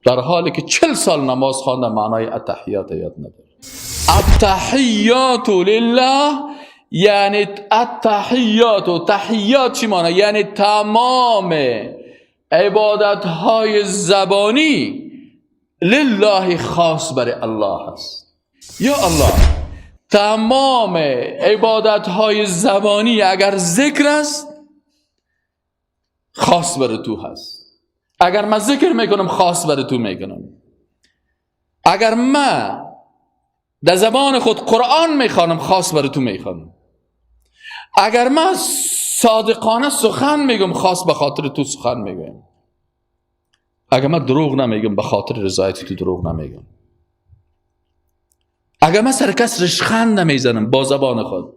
در حالی که 40 سال نماز خوانده معنای التحیات یاد نداره. التحیات لله یعنی التحیات، تحیات چی معنی؟ یعنی تمام عبادت های زبانی لله خاص برای الله هست. یا الله، تمام عبادت های زبانی اگر ذکر است خاص برای تو هست. اگر من ذکر میکنم خاص برای تو میکنم. اگر من در زبان خود قرآن میخوانم خاص برای تو میخوانم. اگر من صادقانه سخن میگم خاص به خاطر تو سخن میگم. اگر من دروغ نمیگم به خاطر رضایت تو دروغ نمیگم. اگر من سر کس رشخند نمیزنم با زبان خود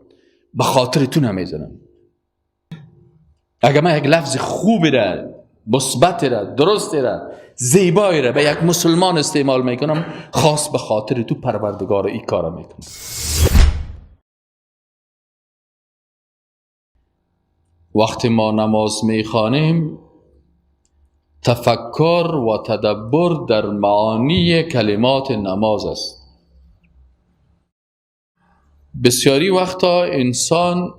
به خاطر تو نمیزنم. اگر من یک لفظ خوبی را، مثبتی را، درستی را، زیبایی را به یک مسلمان استعمال میکنم خاص به خاطر تو پروردگار این کار میکنم. وقتی ما نماز میخوانیم تفکر و تدبر در معانی کلمات نماز است. بسیاری وقتا انسان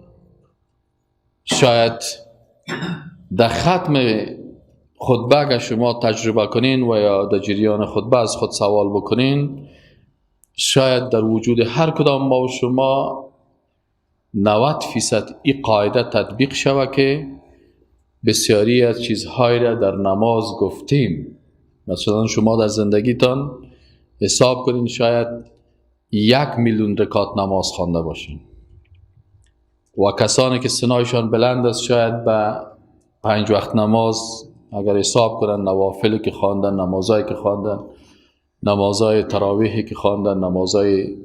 شاید در ختم خطبه اگر شما تجربه کنین و یا در جریان خطبه از خود سوال بکنین، شاید در وجود هر کدام ما و شما 90% این قاعده تطبیق شود که بسیاری از چیزهای را در نماز گفتیم. مثلا شما در زندگیتان حساب کنین شاید 1,000,000 رکعت نماز خوانده باشین و کسانی که سنایشان بلند است شاید به 5 وقت نماز اگر حساب کنن، نوافلی که خواندن، نمازایی که خواندن، نمازای تراویحی که خواندن، نمازای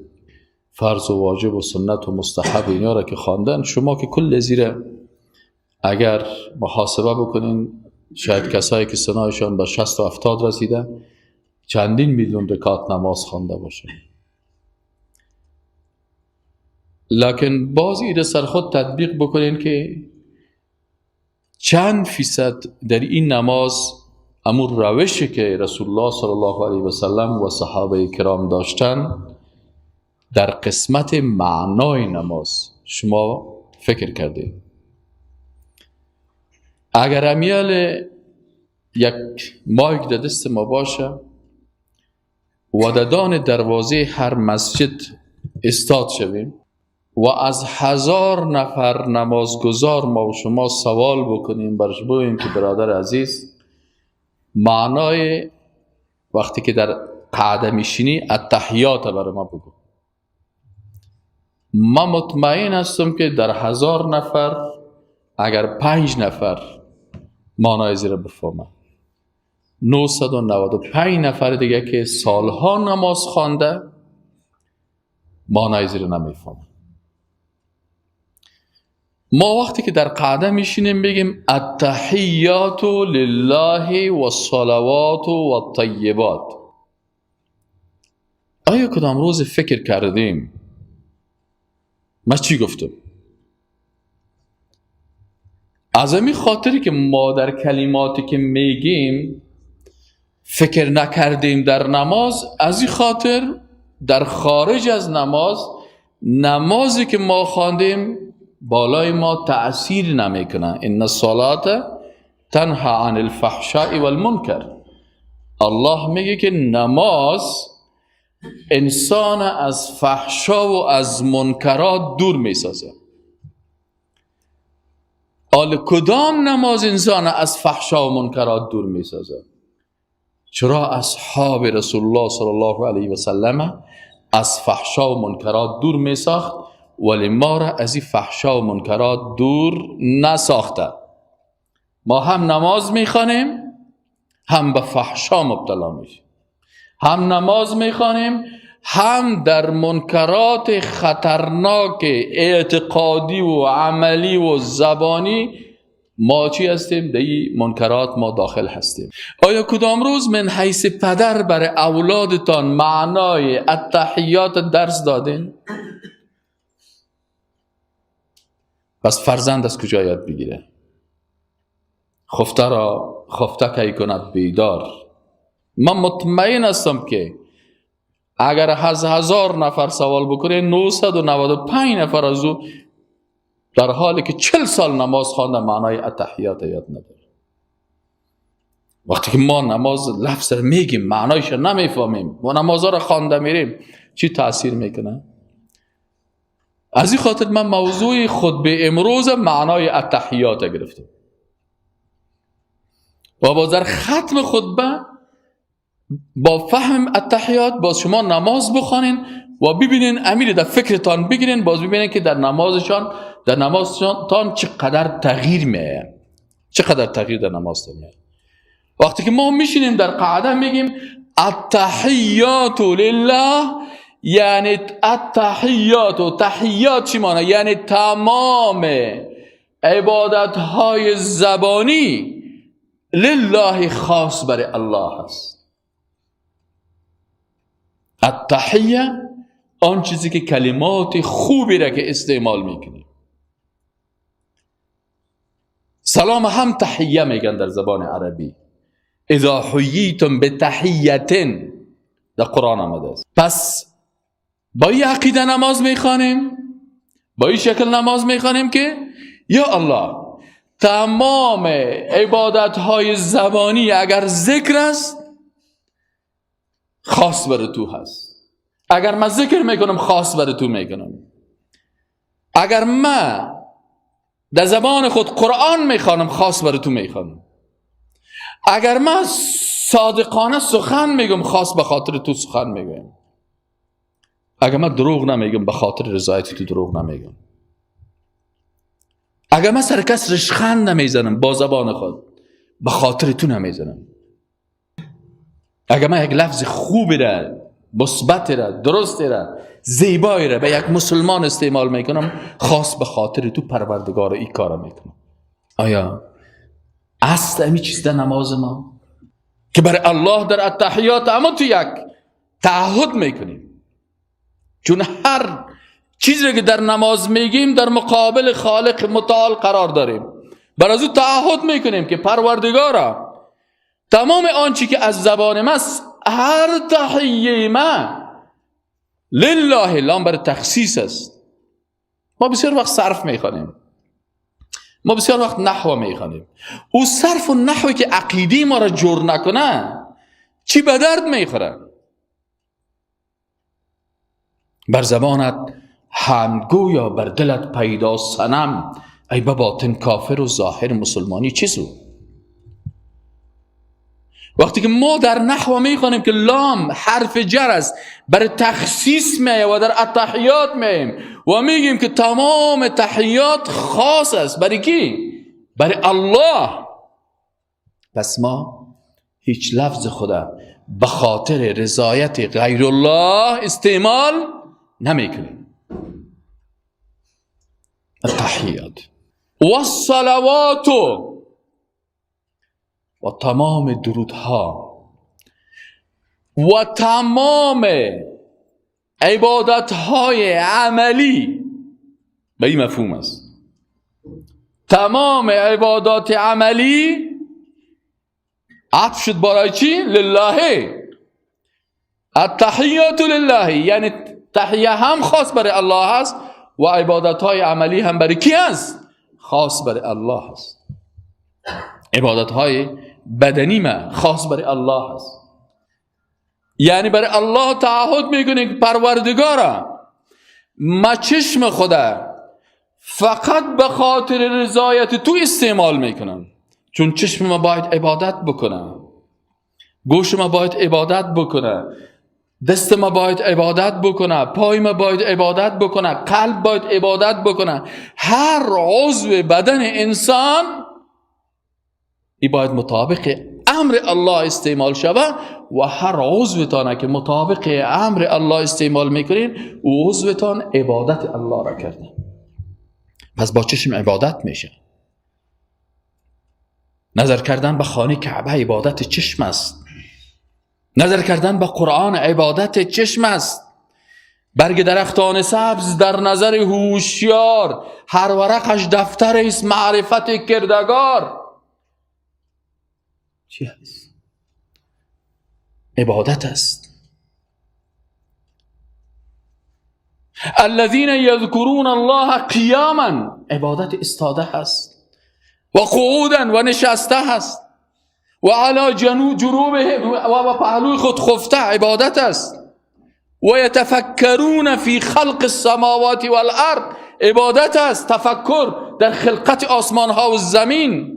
فرض و واجب و سنت و مستحب اینا را که خواندن، شما که کل زیر اگر محاسبه بکنین شاید کسایی که سنایشان به 60 و 70 رسیدن چندین میلیون رکعت نماز خوانده باشن. لکن باز این سر خود تطبیق بکنین که چند فیصد در این نماز امور روشی که رسول الله صلی الله علیه و سلم و صحابه کرام داشتن در قسمت معنای نماز شما فکر کردید؟ اگر امیال یک مایک در دست ما باشه و ددان دروازه هر مسجد استاد شویم و از 1000 نفر نمازگزار ما و شما سوال بکنیم برش بگوییم که برادر عزیز معنای وقتی که در قعده میشینی التحیات برای ما بگو، من مطمئن هستم که در 1000 نفر اگر 5 نفر معنای زیر بفهمه 995 نفر دیگه که سالها نماز خوانده معنای زیر نمیفهمه. ما وقتی که در قعده میشینیم بگیم التحیات لله و الصلوات و الطیبات، آیا کدام روز فکر کردیم من چی گفتم؟ از همین خاطری که ما در کلماتی که میگیم فکر نکردیم در نماز، از این خاطر در خارج از نمازی که ما خواندیم بالای ما تأثیر نمیکنه. ان الصلاة تنهی عن الفحشاء والمنکر. الله میگه که نماز انسان از فحشا و از منکرات دور میسازه. حال کدام نماز انسان از فحشا و منکرات دور میسازه؟ چرا اصحاب رسول الله صلی الله علیه و سلم از فحشا و منکرات دور میساخت ولی ما را از این فحشا و منکرات دور نساخته؟ ما هم نماز میخوانیم هم به فحشا مبتلا میشیم، هم نماز میخوانیم هم در منکرات خطرناک اعتقادی و عملی و زبانی ما چی هستیم؟ در این منکرات ما داخل هستیم. آیا کدام روز من حیث پدر برای اولادتان معنای التحیات درس دادین؟ پس فرزند از کجا یاد بگیره؟ خفته را خفته کی کند بیدار، من مطمئن هستم که اگر از 1000 نفر سوال بکنه 995 نفر از او در حالی که 40 سال نماز خوانده معنای التحیات یاد نداره. وقتی که ما نماز لفظ رو میگیم معنایش رو نمیفهمیم و نماز رو خوانده میریم چی تأثیر میکنه؟ از این خاطر من موضوع خطبه امروز معنای التحیات گرفتم و با در ختم خطبه با فهم التحیات باز شما نماز بخوانین و ببینین امیر در فکرتان بگیرین، باز ببینین که در نمازتان چقدر تغییر میه، چقدر تغییر در نمازتان میه. وقتی که ما میشینیم در قاعده میگیم التحیات لله، یعنی التحیات و تحیات چی معنی؟ یعنی تمام عبادت های زبانی لله خاص برای الله هست. التحیه آن چیزی که کلمات خوبی را که استعمال میکنی. سلام هم تحیه میگن در زبان عربی، اذا حییتم بتحیه در قرآن آمده است. پس با این عقیده نماز میخوانیم، با این شکل نماز میخوانیم که یا الله تمام عبادت های زبانی اگر ذکر است خاص بر تو هست. اگر من ذکر میکنم خاص بر تو میکنم. اگر من در زبان خود قرآن میخوانم خاص بر تو میخوانم. اگر من صادقانه سخن میگم خاص به خاطر تو سخن میگم. اگر من دروغ نمیگم به خاطر رضایت تو دروغ نمیگم. اگر من سر کس رشخند نمیزنم با زبان خود به خاطر تو نمیزنم. اگر من یک لفظ خوبی را، مثبت را، درست را، زیبایی را به یک مسلمان استعمال میکنم خاص به خاطر تو پروردگار این کار میکنم. آیا اصل امی چیز در نماز ما که برای الله در التحیات اما تو یک تعهد میکنیم، چون هر چیزی که در نماز میگیم در مقابل خالق متعال قرار داریم. بر از او تعهد میکنیم که پروردگارا تمام آنچه که از زبان ما است، هر تحیه ما لله، لام بر تخصیص است. ما بسیار وقت صرف میخوانیم، ما بسیار وقت نحو میخوانیم. او صرف و نحوی که عقیده ما را جور نکنه چی به درد میخوره؟ بر زبانت حمدگو یا بر دلت پیدا صنم، ای به باطن کافر و ظاهر مسلمانی چیزو؟ وقتی که ما در نحو میخوانیم که لام حرف جر است برای تخصیص میه و در التحیات مییم و میگیم که تمام تحیات خاص است برای کی؟ برای الله. پس ما هیچ لفظ خدا به خاطر رضایت غیر الله استعمال نمیکنیم. التحیات و الصلوات و تمام درودها و تمام عبادتهای عملی به این مفهوم است. تمام عبادات عملی عطف شد برای چی؟ لله. التحیات لله، یعنی تحیه هم خاص برای الله هست و عبادتهای عملی هم برای کی هست؟ خاص برای الله هست. عبادتهای بدنی ما خاص برای الله هست. یعنی برای الله تعهد میکنه که پروردگارا ما چشم خدا فقط به خاطر رضایت تو استعمال میکنم، چون چشم ما باید عبادت بکنه، گوش ما باید عبادت بکنه، دست ما باید عبادت بکنه، پای ما باید عبادت بکنه، قلب باید عبادت بکنه. هر عضو بدن انسان ای باید مطابق امر الله استعمال شود و هر عضوتان که مطابق امر الله استعمال میکنین و عضوتان عبادت الله را کرده. پس با چشم عبادت میشه. نظر کردن به خانه کعبه عبادت چشم است. نظر کردن به قرآن عبادت چشم است. برگ درختان سبز در نظر هوشیار هر ورقش دفتر است معرفت کردگار. چی هست؟ عبادت است. الذين يذكرون الله قیاما، عبادت استاده هست، و قعودا، و نشسته هست، و علی جنوبهم، و پهلوی خود خفته، عبادت است. و یتفکرون فی خلق السماوات والارض، عبادت است، تفکر در خلقت آسمان ها و زمین.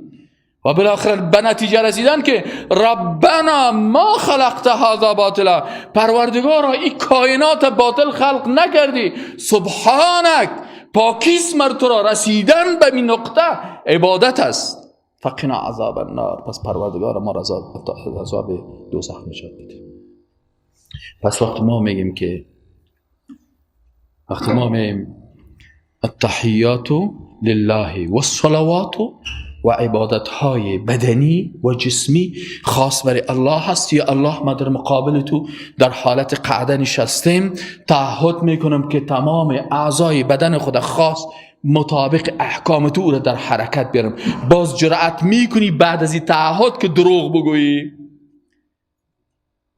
و بالاخره به نتیجه رسیدن که ربنا ما خلقت هذا باطلا، پروردگارا این کائنات باطل خلق نکردی، سبحانک، پاکیست مر تو را. رسیدن به این نقطه عبادت است. فقنا عذاب النار، پس پروردگارا ما را عذاب دوزخ نجات بده. پس وقتی ما میگیم التحیات لله و الصلوات و عبادت های بدنی و جسمی خاص برای الله هست، یا الله ما در مقابل تو در حالت قعده نشستیم، تعهد میکنم که تمام اعضای بدن خود خاص مطابق احکام تو را در حرکت بیارم. باز جرأت میکنی بعد از این تعهد که دروغ بگویی،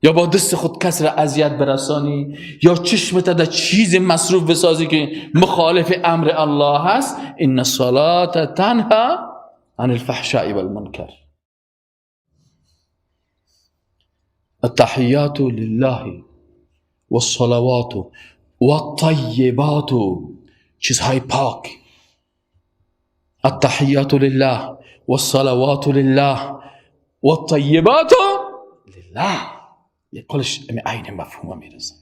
یا با دست خود کس را اذیت برسانی، یا چشمت در چیز مصروف بسازی که مخالف امر الله هست. ان الصلاة تنهی عن الفحشاء والمنکر. التحیات لله والصلوات والطیبات، چیزهای پاک. التحیات لله والصلوات لله والطیبات لله، یه قولش عین مفهوم میرسه.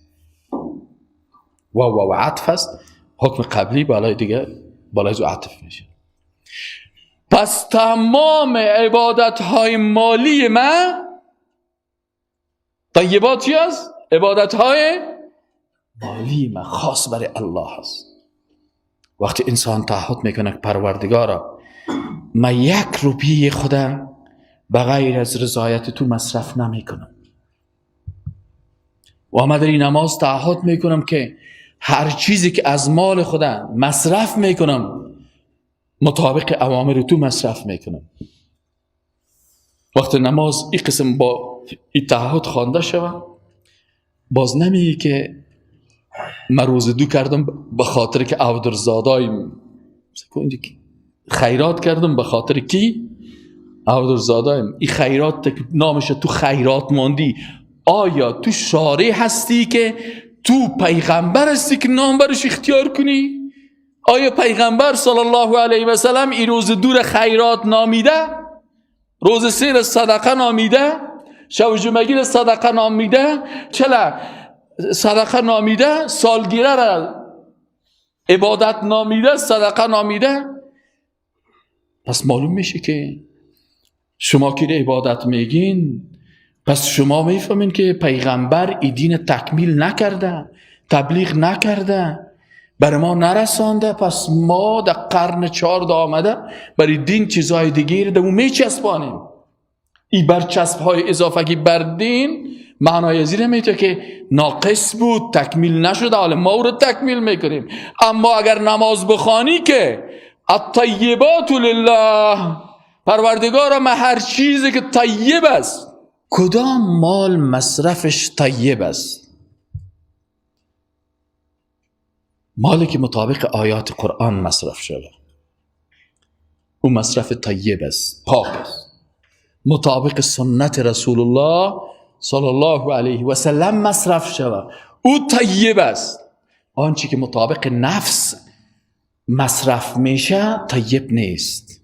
و عطف است، حکم قبلی بالای دیگه بالای زو عطف میشه. پس تمام عبادت های مالی من طیبات چی است؟ عبادت های مالی من خاص برای الله هست. وقتی انسان تعهد میکنه پروردگارا من 1 روپیه خودم بغیر از رضایت تو مصرف نمیکنم، و من در این نماز تعهد میکنم که هر چیزی که از مال خودم مصرف میکنم مطابق اوامر تو مصرف میکنم. وقتی نماز این قسم با این تعهد خوانده شود، باز نمیگه که من روزه دو کردم به خاطر که اودرزادای خیرات کردم، به خاطر کی؟ اودرزادای. این خیرات نامش تو خیرات ماندی. آیا تو شارع هستی که تو پیغمبر هستی که نام برش اختیار کنی؟ آیا پیغمبر صلی الله علیه و سلم این روز دور خیرات نامیده؟ روز سیر صدقه نامیده؟ شب جمعگیر صدقه نامیده؟ چلا صدقه نامیده؟ سالگیره را عبادت نامیده؟ صدقه نامیده؟ پس معلوم میشه که شما که عبادت میگین، پس شما میفهمین که پیغمبر این دین تکمیل نکرده، تبلیغ نکرده، برای ما نرسانده. پس ما در قرن 14 آمده برای دین چیزهای دیگه رو میچسبانیم. این برچسب های اضافگی بر دین معنای زیر میده که ناقص بود، تکمیل نشده، حالا ما او رو تکمیل میکنیم. اما اگر نماز بخوانی که الطیبات لله، پروردگارا من هر چیزی که طیب است. کدام مال مصرفش طیب است؟ مالی که مطابق آیات قرآن مصرف شده، او مصرف طیب است، پاک است، مطابق سنت رسول الله صلی الله علیه و سلم مصرف شده، او طیب است. آنچه که مطابق نفس مصرف میشه طیب نیست.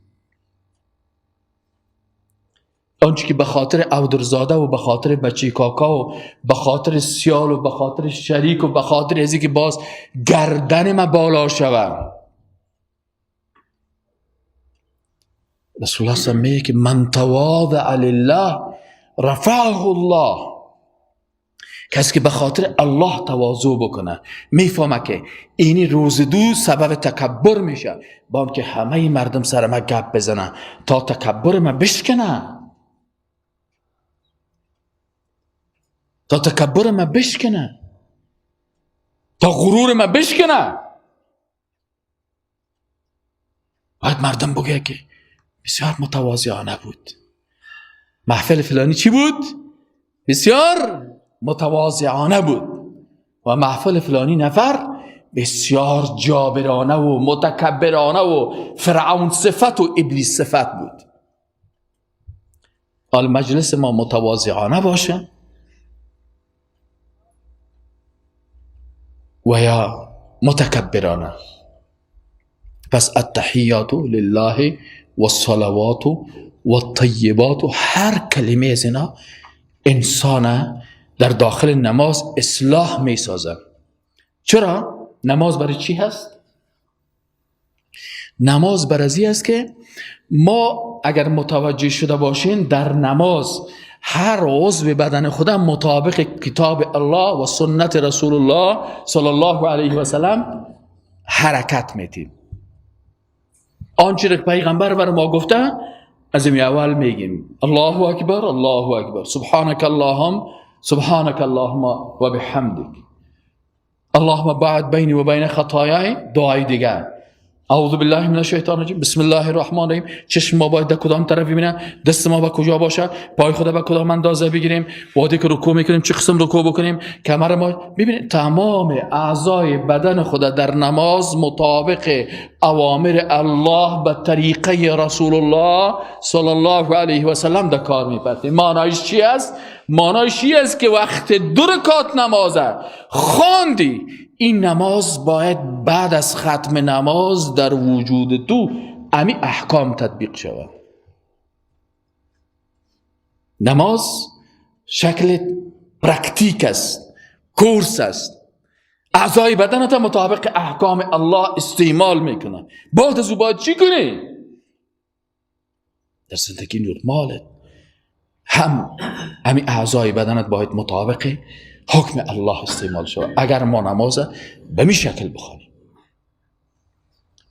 آنچه که به خاطر اودرزاده و به خاطر بچه کاکا و به خاطر سیال و به خاطر شریک و به خاطر ازی که باز گردن ما بالا شود، رسول الله صلی میگه که من تواضع لله رفعه الله. کسی که به خاطر الله تواضع بکنه میفهمه که اینی روز دو سبب تکبر میشه، با اون که همه مردم سر ما گپ بزنه تا تکبر ما بشکنه، تا تکبر ما بشکنه، تا غرور ما بشکنه. باید مردم بگه که بسیار متواضعانه بود، محفل فلانی چی بود؟ بسیار متواضعانه بود و محفل فلانی نفر بسیار جابرانه و متکبرانه و فرعون صفت و ابلیس صفت بود. حال مجلس ما متواضعانه باشه و یا متکبرانه. پس التحیات لله و الصلوات و الطیبات، هر کلمه از اینا انسان در داخل نماز اصلاح می سازه. چرا؟ نماز برای چی هست؟ نماز برای است که ما اگر متوجه شده باشین در نماز هر عضو بدن خودم مطابق کتاب الله و سنت رسول الله صلی الله علیه و سلم حرکت میتیم. آنچه که پیغمبر بر ما گفته از این اول میگیم الله اکبر الله اکبر، سبحانك اللهم و بحمدک، اللهم بعد بینی و بین خطایای. دعای دیگر اعوذ بالله من الشیطان الرجیم، بسم الله الرحمن الرحیم. چشم ما باید در کدام طرف ببینه، دست ما به کجا باشه، پای خدا به کدام اندازه بگیریم، وقتی که رکوع میکنیم چه قسم رکوع بکنیم، کمر ما ببینید. تمام اعضای بدن خدا در نماز مطابق اوامر الله به طریقه رسول الله صلی الله علیه و سلم در کار میپردیم. معنایش چی است؟ معنایش چی است که وقت 2 رکعت نمازه خواندی، این نماز باید بعد از ختم نماز در وجود تو امی احکام تطبیق شود. نماز شکل پرکتیک است، کورس است. اعضای بدنت مطابق احکام الله استعمال میکنه. بعد از او باید چی کنی؟ در زندگی نرمالت همین اعضای بدنت باید مطابق حکم الله استعمال شود. اگر ما نماز به می شکل بخوانیم،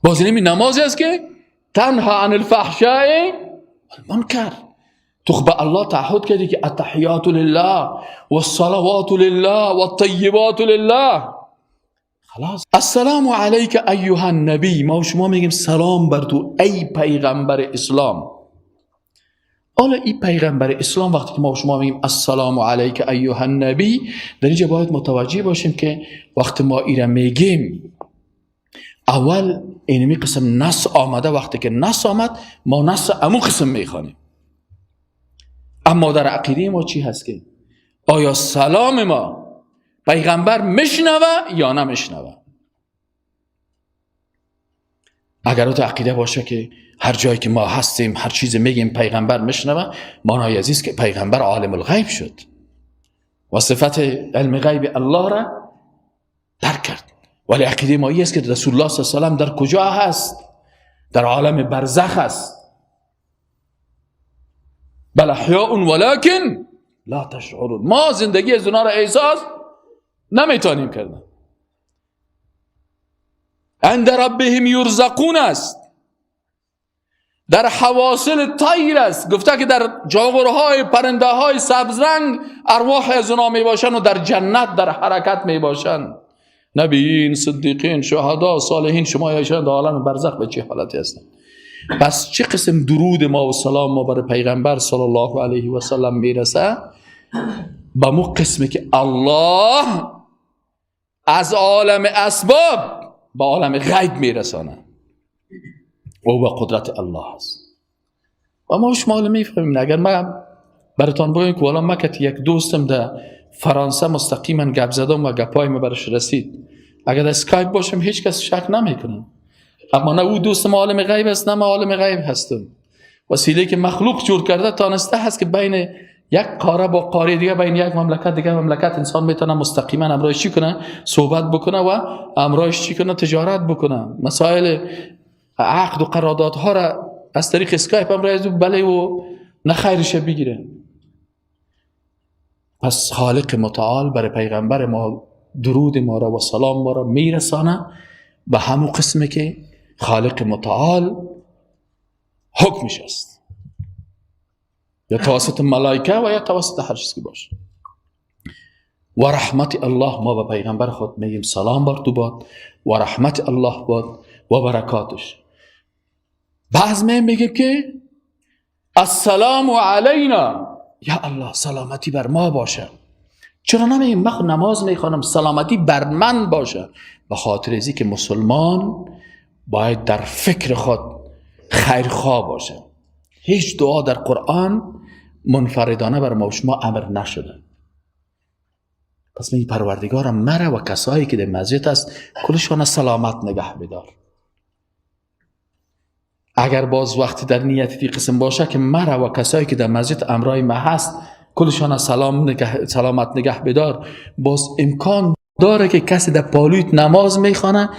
بازی نمی نمازی است که تنها عن الفحشاء المنکر. تو به الله تعهد کردی که التحیات لله و الصلوات لله و الطیبات لله. خلاص. السلام علیک ایها النبی، ما و شما میگیم سلام بر تو ای پیغمبر اسلام. حالا این پیغمبر اسلام وقتی که ما و شما میگیم السلام علیک ایها النبی، در اینجا باید متوجه باشیم که وقتی ما ایره میگیم اول اینمی قسم نص آمده، وقتی که نص آمد ما نص امون قسم میخوانیم. اما در عقیده ما چی هست که آیا سلام ما پیغمبر مشنوه یا نمشنوه؟ اگر تو عقیده باشه که هر جایی که ما هستیم هر چیز میگیم پیغمبر مشنوه، معنای عزیز که پیغمبر عالم الغیب شد و صفت علم غیب الله را درک کرد. ولی عقیده ما است که رسول الله صلی الله علیه و سلم در کجا هست؟ در عالم برزخ است. بل احیاء ولکن لا تشعرون. ما زندگی از اونا را احساس نمیتونیم کردن. عند ربهم یرزقون است، در حواصل طیر است. گفته که در جاغورهای پرنده های سبزرنگ ارواح از اونا می باشن و در جنت در حرکت می باشن. نبیین، صدیقین، شهدا، صالحین شما ایشان در عالم برزخ به چه حالتی هستن؟ پس چه قسم درود ما و سلام ما بر پیغمبر صلی الله علیه و سلم میرسه؟ به مو قسمی که الله از عالم اسباب به عالم غیب میرسانه او به قدرت الله هست. و ما شما میفهمیم. اگر من براتون بگم که والا ما که یک دوستم در فرانسه مستقیما گپ زدم و گپای ما برش رسید، اگر در اسکایپ باشم هیچ کس شک نمیکنه. اما نه او دوستم عالم غیب است نه من عالم غیب هستم. وسیله که مخلوق جور کرده تانسته هست که بین یک قاره با قاره دیگه، بین یک مملکت دیگه مملکت انسان میتونه مستقیما امرایش چی کنه؟ صحبت بکنه و امرایش چی کنه؟ تجارت بکنه. مسائل عقد و قراردادها را از طریق اسکایپ امرایش بله و نه خیرش بگیره. پس خالق متعال برای پیغمبر ما درود ما را و سلام ما را میرسانه به همون قسمه که خالق متعال حکمش است، یا توسط ملائکه و یا توسط هر چیزی باشه. و رحمت الله، ما به پیغمبر خود میگیم سلام بر تو باد و رحمت الله باد و برکاتش. بعض میگیم که السلام علینا، یا الله سلامتی بر ما باشه. چرا نمیگیم من نماز میخوانم سلامتی بر من باشه؟ به خاطر ازی که مسلمان باید در فکر خود خیرخواه باشه. هیچ دعا در قرآن منفردانه بر ما و شما امر نشده. پس میگی پروردگارم مرا و کسایی که در مسجد است کلشان سلامت نگه بدار. اگر باز وقتی در نیت دی قسم باشه که مرا و کسایی که در مسجد امرای ما هست کلشان سلامت نگه بدار، باز امکان داره که کسی در پالویت نماز میخوانه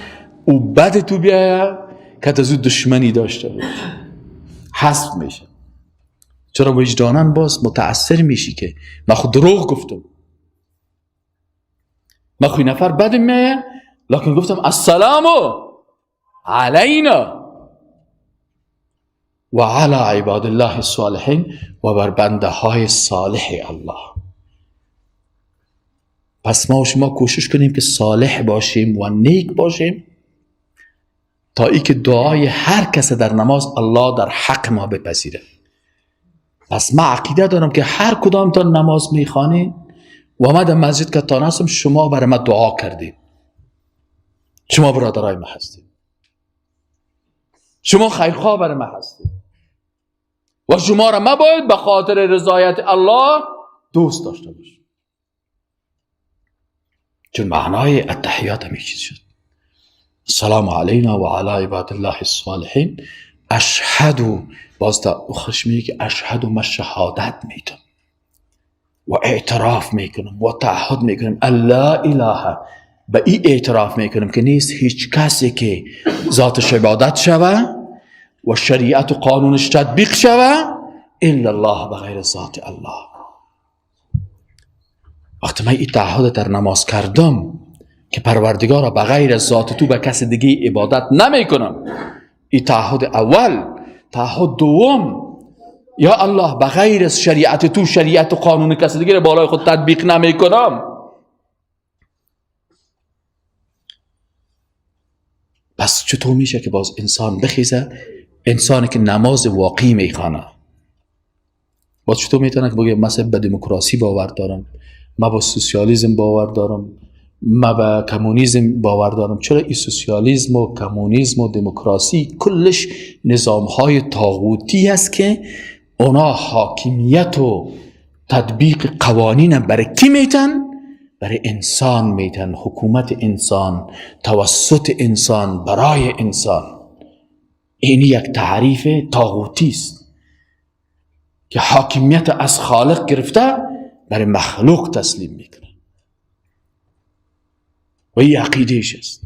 و بعد تو بیایه که تزود دشمنی داشته باشه، حذف میشه. چرا وجدانن باز متأثر میشی که من خود دروغ گفتم، من خود نفر بدم میایه لکن گفتم السلام علینا و علی عباد الله الصالحین و بر بنده های صالح الله. پس ما و شما کوشش کنیم که صالح باشیم و نیک باشیم تا ای که دعای هر کس در نماز الله در حق ما بپذیره. پس من عقیده دارم که هر کدام تا نماز میخوانید و ما در مسجد که تا نستم شما برای ما دعا کردید، شما برادرای ما هستید، شما خیرخواه برای ما هستید و شما را ما باید به خاطر رضایت الله دوست داشته باشیم. چون معنای التحیات همین چیز شد. السلام علینا و علی عباد الله الصالحین. اشهدو باز تا خوش میگه که اشهدو ما شهادت میدم و اعتراف میکنم و تعهد میکنم الله اله، به این اعتراف میکنم که نیست هیچ کسی که ذاتش عبادت شوه و شریعت و قانونش تطبیق شوه الا الله، بغیر ذات الله. وقتی من این تعهد در نماز کردم که پروردگارا بغیر ذات تو به کسی دیگه عبادت نمی کنم، این تعهد اول. تعهد دوم، یا الله بغیر شریعت تو شریعت و قانون کسی دیگه بالای خود تطبیق نمی کنم. پس چطور میشه که باز انسان بخیزه؟ انسانی که نماز واقعی میخوانه باز چطور میتونه که بگه مثلا به دموکراسی باور دارم، من با سوسیالیسم باور دارم، من به کمونیسم باور دارم؟ چرا این سوسیالیسم و کمونیسم و دموکراسی کلش نظامهای طاغوتی است که اونا حاکمیت و تطبیق قوانین برای کی میتن؟ برای انسان میتن. حکومت انسان، توسط انسان، برای انسان. این یک تعریف طاغوتی است که حاکمیت از خالق گرفته برای مخلوق تسلیم میکنه و این عقیدهش است.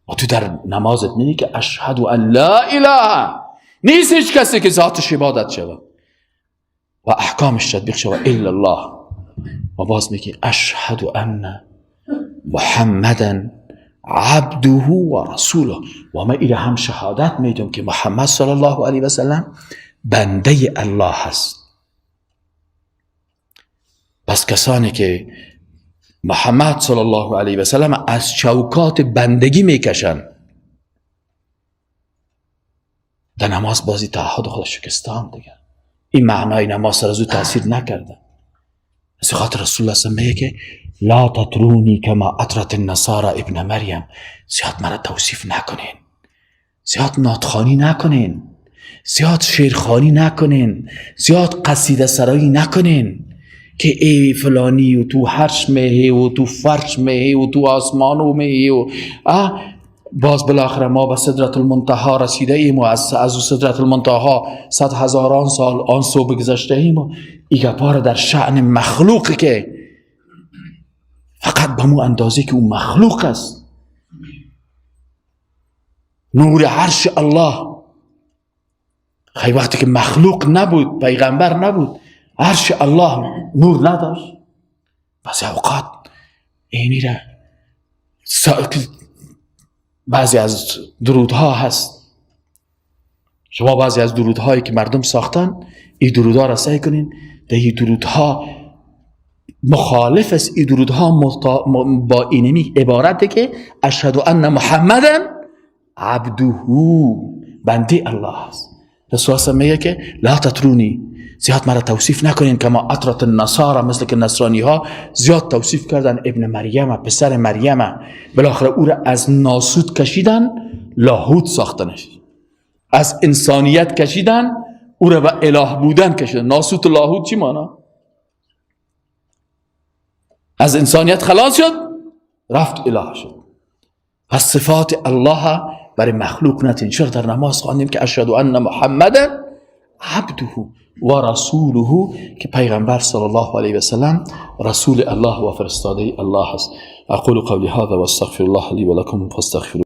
و تو در نمازت میگی که اشهد ان لا اله، نیست هیچ کسی که ذاتش عبادت شود و احکامش تطبیق شود الا الله. و باز میگی اشهد ان محمدا عبده و رسوله، و ما ایره هم شهادت میدم که محمد صلی الله علیه و سلم بنده الله هست. پس کسانی که محمد صلی الله علیه و سلم از چوکات بندگی میکشن در نماز بازی تعهد خود شکستان دیگه. این معنای نماز سر از او تاثیر نکرده. از خاطر رسول الله میگه که لا تطرونی کما اطرت النصارى ابن مریم، زیاد مرا توصیف نکنین، زیاد ناتخوانی نکنین، زیاد شیرخوانی نکنین، زیاد قصیده سرایی نکنین که ای فلانی و تو حرش میهی و تو فرش میهی و تو آسمانو میهی و باز بالاخره ما به صدرت المنتها رسیده ایم و از او صدرت المنتها 100,000 سال آن سو بگذشته ایم و این گپا در شأن مخلوقی که فقط به مو اندازه که او مخلوق است. نور عرش الله خیلی وقتی که مخلوق نبود، پیغمبر نبود، عرش الله نور نداشت. بعضی اوقات اینی را بعضی از درودها هست، شما بعضی از درودهایی که مردم ساختن این درودها را سعی کنین در این درودها مخالف است. این درودها با اینمی عبارته که اشهد ان محمدا عبده، بنده الله است. رسول میگه که لا تطرونی، زیاد مرا توصیف نکنین که ما اطرت النصارى، مثل که نصرانی ها زیاد توصیف کردن ابن مریم، پسر مریم، بالاخره او را از ناسوت کشیدن لاهوت ساختنش، از انسانیت کشیدن او را به اله بودن کشیدن. ناسوت لاهوت چی مانا؟ از انسانیت خلاص شد رفت اله شد. پس صفات الله برای مخلوق نتین. چرا در نماز خواندیم که اشهد ان محمدا عبده و رسوله، که پیغمبر صلی الله علیه و سلم رسول الله و فرستاده الله است. اقول قولی هذا و استغفر الله لی و لکم فاستغفروه.